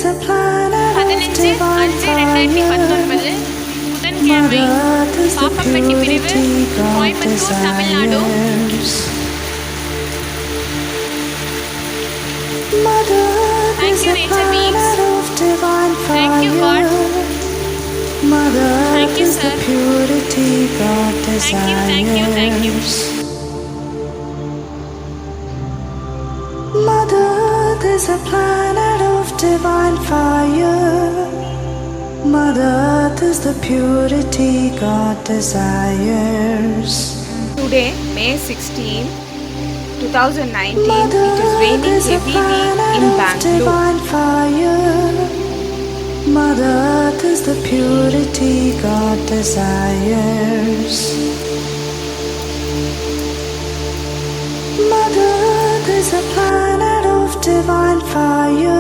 15/5/2019 புதன்கிழமை பாப்பம்பட்டி பிரிவு Coimbatore Tamil Nadu. Thank you nature beings. Thank you God. Thank you sir. Thank you. Mother, there's a planet of divine fire. Mother Earth is the purity God desires. Today, May 16, 2019, it is raining heavily in Bangalore. Mother Earth is the purity God desires. Mother Earth is a planet of divine fire.